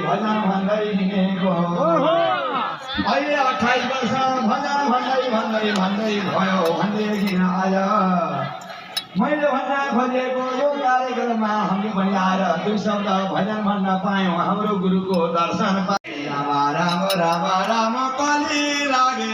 भजन भन्दै हिँडेको अहिले 28 वर्ष भजन भन्दै भयो भन्दैकिन आज मैले भन्न खोजेको यो कार्यक्रममा हामीले पनि आएर दुई शब्द भजन भन्न पायौँ हाम्रो गुरुको दर्शन पायौँ राम राम राम राम कली लागे